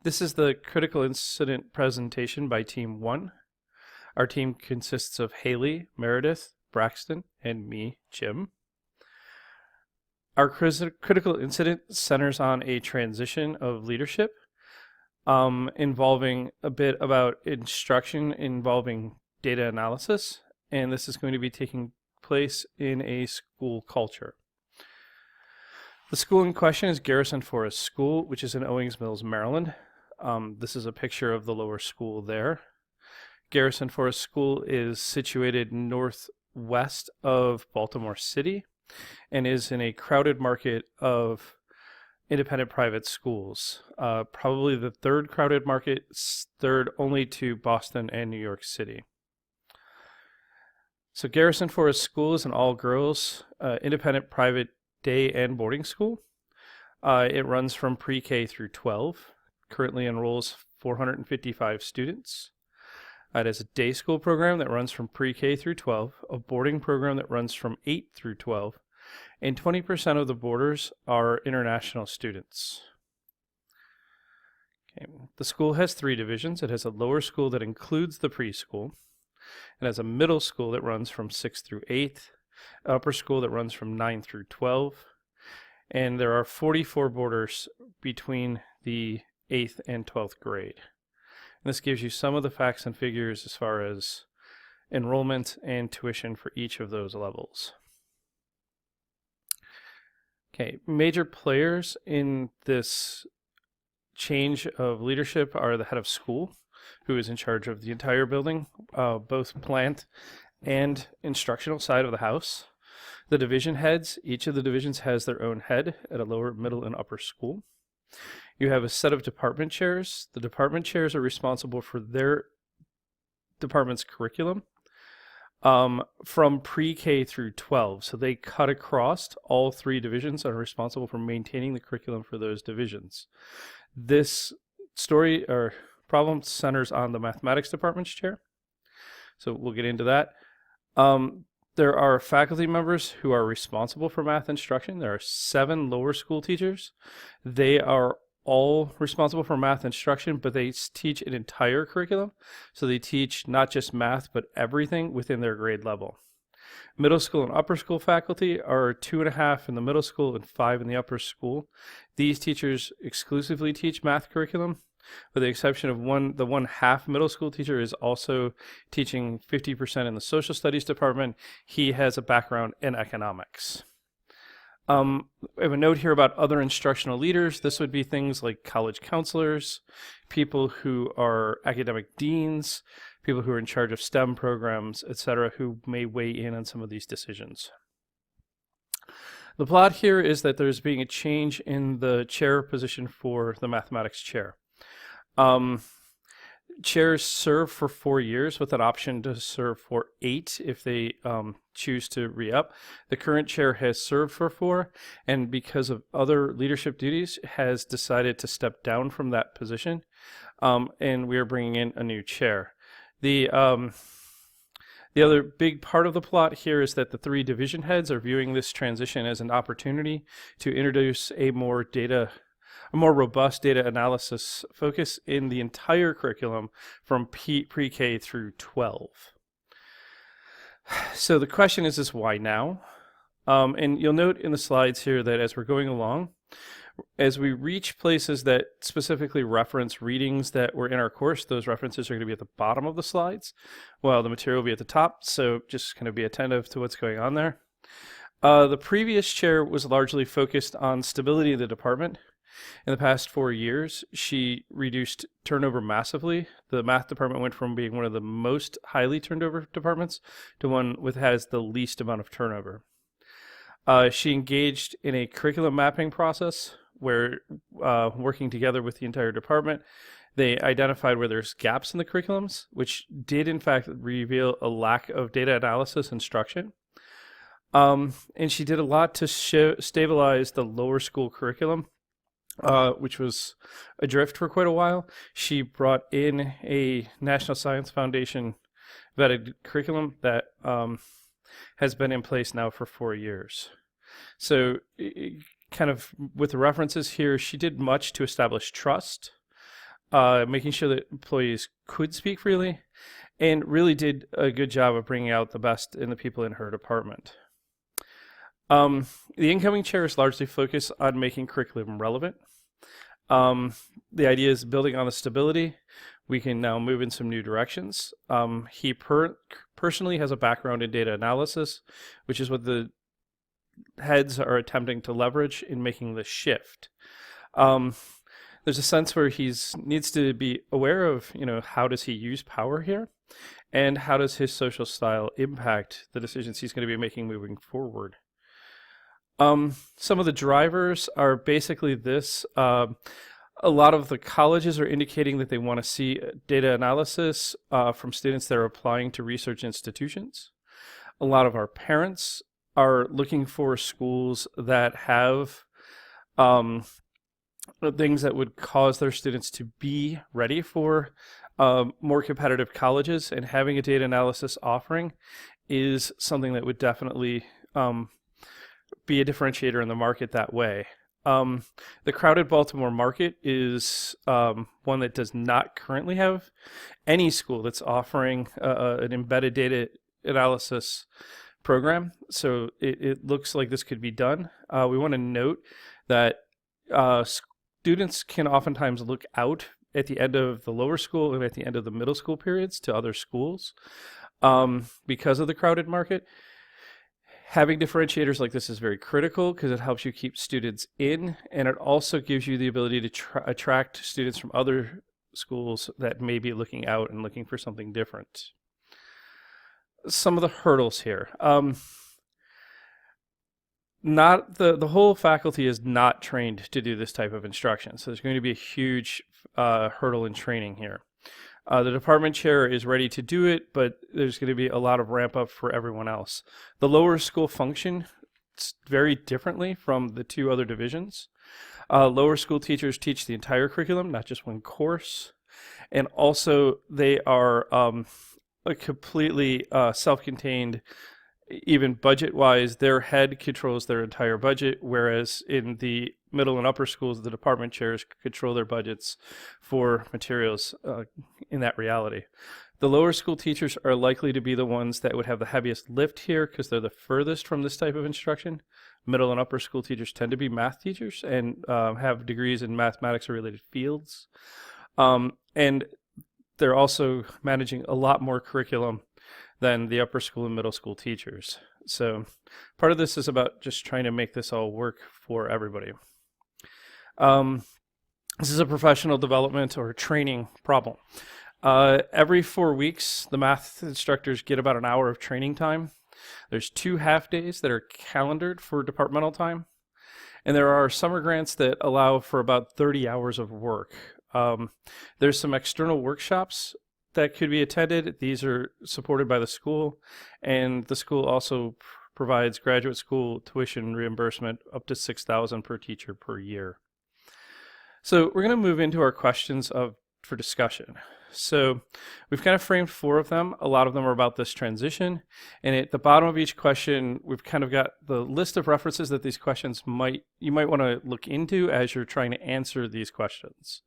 This is the critical incident presentation by Team 1. Our team consists of Haley, Meredith, Braxton, and me, Jim. Our critical incident centers on a transition of leadership involving a bit about instruction involving data analysis, and this is going to be taking place in a school culture. The school in question is Garrison Forest School, which is in Owings Mills, Maryland. This is a picture of the lower school there. Garrison Forest School is situated northwest of Baltimore City and is in a crowded market of independent private schools. Probably the third crowded market, third only to Boston and New York City. So Garrison Forest School is an all-girls independent private day and boarding school. It runs from pre-K through 12. Currently enrolls 455 students. It has a day school program that runs from pre-K through 12, a boarding program that runs from 8 through 12, and 20% of the boarders are international students. Okay. The school has 3 divisions. It has a lower school that includes the preschool. It has a middle school that runs from 6th through 8th, an upper school that runs from 9 through 12, and there are 44 boarders between the 8th and 12th grade. And this gives you some of the facts and figures as far as enrollment and tuition for each of those levels. Okay, major players in this change of leadership are the head of school, who is in charge of the entire building, both plant and instructional side of the house. The division heads, each of the divisions has their own head at a lower, middle, and upper school. You have a set of department chairs. The department chairs are responsible for their department's curriculum from pre-K through 12. So they cut across all 3 divisions and are responsible for maintaining the curriculum for those divisions. This story or problem centers on the mathematics department's chair. So we'll get into that. There are faculty members who are responsible for math instruction. There are 7 lower school teachers. They are all responsible for math instruction, but they teach an entire curriculum. So they teach not just math, but everything within their grade level. Middle school and upper school faculty are 2.5 in the middle school and 5 in the upper school. These teachers exclusively teach math curriculum, with the exception of the 1/2 middle school teacher is also teaching 50% in the social studies department. He has a background in economics. I have a note here about other instructional leaders. This would be things like college counselors, people who are academic deans, people who are in charge of STEM programs, etc., who may weigh in on some of these decisions. The plot here is that there's being a change in the chair position for the mathematics chair. Chairs serve for 4 years with an option to serve for 8 if they choose to re-up. The current chair has served for 4, and because of other leadership duties has decided to step down from that position, and we are bringing in a new chair. The other big part of the plot here is that the 3 division heads are viewing this transition as an opportunity to introduce a more robust data analysis focus in the entire curriculum from pre-K through 12. So the question is why now? And you'll note in the slides here that as we're going along, as we reach places that specifically reference readings that were in our course, those references are going to be at the bottom of the slides, while the material will be at the top. So just kind of be attentive to what's going on there. The previous chair was largely focused on stability of the department. In the past 4 years, she reduced turnover massively. The math department went from being one of the most highly turned over departments to one with has the least amount of turnover. She engaged in a curriculum mapping process where, working together with the entire department, they identified where there's gaps in the curriculums, which did in fact reveal a lack of data analysis instruction. And she did a lot to stabilize the lower school curriculum, which was adrift for quite a while. She brought in a National Science Foundation vetted curriculum that has been in place now for 4 years. So kind of with the references here, she did much to establish trust. making sure that employees could speak freely, and really did a good job of bringing out the best in the people in her department. The incoming chair is largely focused on making curriculum relevant. The idea is building on the stability. We can now move in some new directions. He personally has a background in data analysis, which is what the heads are attempting to leverage in making the shift. There's a sense where he needs to be aware of, how does he use power here? And how does his social style impact the decisions he's going to be making moving forward? Some of the drivers are basically this. A lot of the colleges are indicating that they want to see data analysis from students that are applying to research institutions. A lot of our parents are looking for schools that have things that would cause their students to be ready for more competitive colleges, and having a data analysis offering is something that would definitely be a differentiator in the market that way. The crowded Baltimore market is one that does not currently have any school that's offering an embedded data analysis program. So it looks like this could be done. We want to note that students can oftentimes look out at the end of the lower school and at the end of the middle school periods to other schools because of the crowded market. Having differentiators like this is very critical because it helps you keep students in, and it also gives you the ability to attract students from other schools that may be looking out and looking for something different. Some of the hurdles here. Not the whole faculty is not trained to do this type of instruction, so there's going to be a huge hurdle in training here. The department chair is ready to do it, but there's going to be a lot of ramp up for everyone else. The lower school functions very differently from the two other divisions. Lower school teachers teach the entire curriculum, not just one course, and also they are a completely self-contained. Even budget-wise, their head controls their entire budget, whereas in the middle and upper schools, the department chairs control their budgets for materials in that reality. The lower school teachers are likely to be the ones that would have the heaviest lift here because they're the furthest from this type of instruction. Middle and upper school teachers tend to be math teachers and have degrees in mathematics or related fields. And they're also managing a lot more curriculum than the upper school and middle school teachers. So part of this is about just trying to make this all work for everybody. This is a professional development or training problem. Every 4 weeks, the math instructors get about an hour of training time. There's 2 half days that are calendared for departmental time. And there are summer grants that allow for about 30 hours of work. There's some external workshops that could be attended. These are supported by the school, and the school also provides graduate school tuition reimbursement up to $6,000 per teacher per year. So we're going to move into our questions for discussion. So we've kind of framed 4 of them. A lot of them are about this transition, and at the bottom of each question, we've kind of got the list of references that these questions you might want to look into as you're trying to answer these questions.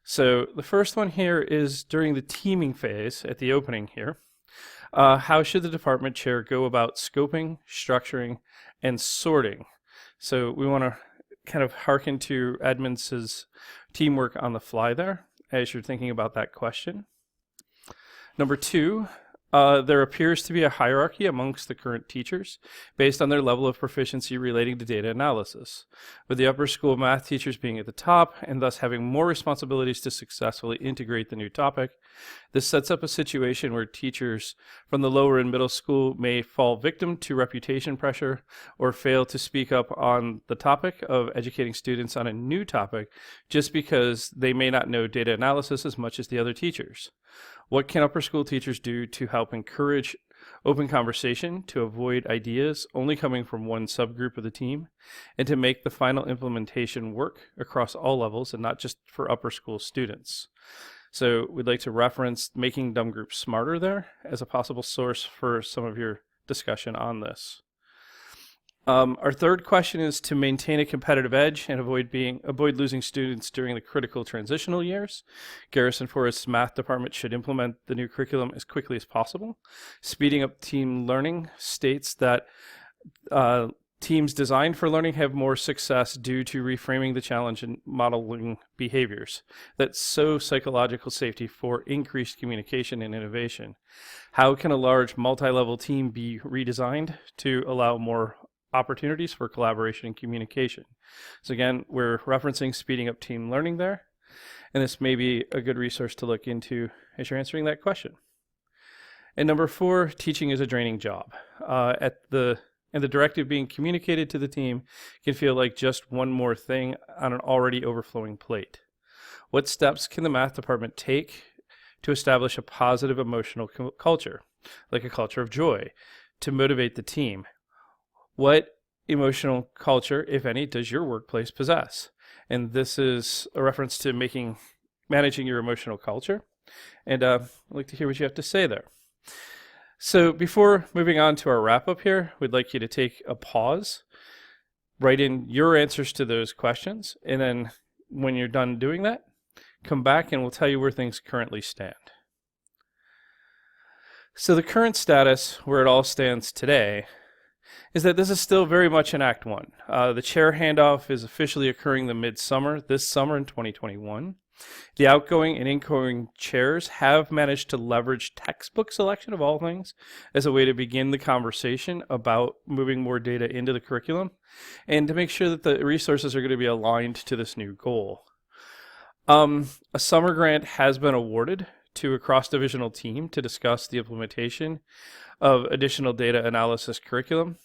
So the first one here is during the teaming phase at the opening here. How should the department chair go about scoping, structuring, and sorting? So we want to kind of hearken to Edmonds' teamwork on the fly there as you're thinking about that question. Number 2, there appears to be a hierarchy amongst the current teachers based on their level of proficiency relating to data analysis, with the upper school math teachers being at the top and thus having more responsibilities to successfully integrate the new topic. This sets up a situation where teachers from the lower and middle school may fall victim to reputation pressure or fail to speak up on the topic of educating students on a new topic just because they may not know data analysis as much as the other teachers. What can upper school teachers do to help encourage open conversation, to avoid ideas only coming from one subgroup of the team, and to make the final implementation work across all levels and not just for upper school students? So we'd like to reference Making Dumb Groups Smarter there as a possible source for some of your discussion on this. Our third question is to maintain a competitive edge and avoid losing students during the critical transitional years. Garrison Forest's math department should implement the new curriculum as quickly as possible. Speeding up team learning states that teams designed for learning have more success due to reframing the challenge and modeling behaviors that sow psychological safety for increased communication and innovation. How can a large multi-level team be redesigned to allow more opportunities for collaboration and communication? So again, we're referencing speeding up team learning there, and this may be a good resource to look into as you're answering that question. And number 4, teaching is a draining job. And the directive being communicated to the team can feel like just one more thing on an already overflowing plate. What steps can the math department take to establish a positive emotional culture, like a culture of joy, to motivate the team? What emotional culture, if any, does your workplace possess? And this is a reference to managing your emotional culture. And I'd like to hear what you have to say there. So before moving on to our wrap up here, we'd like you to take a pause, write in your answers to those questions, and then when you're done doing that, come back and we'll tell you where things currently stand. So the current status, where it all stands today, is that this is still very much in Act 1. The chair handoff is officially occurring this summer in 2021. The outgoing and incoming chairs have managed to leverage textbook selection, of all things, as a way to begin the conversation about moving more data into the curriculum and to make sure that the resources are going to be aligned to this new goal. A summer grant has been awarded to a cross-divisional team to discuss the implementation of additional data analysis curriculum.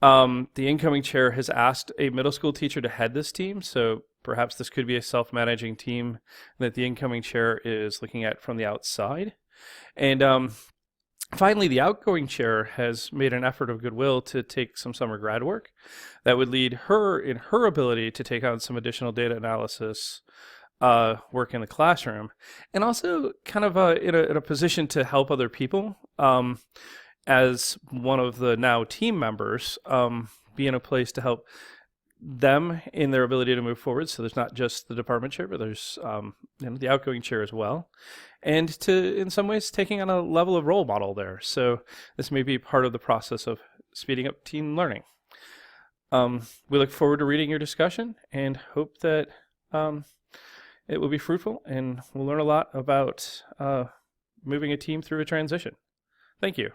The incoming chair has asked a middle school teacher to head this team, so perhaps this could be a self-managing team that the incoming chair is looking at from the outside. And finally, the outgoing chair has made an effort of goodwill to take some summer grad work that would lead her in her ability to take on some additional data analysis work in the classroom, and also kind of in a position to help other people as one of the now team members, be in a place to help them in their ability to move forward. So there's not just the department chair, but there's the outgoing chair as well, and to in some ways taking on a level of role model there. So this may be part of the process of speeding up team learning. We look forward to reading your discussion and hope that it will be fruitful and we'll learn a lot about moving a team through a transition. Thank you.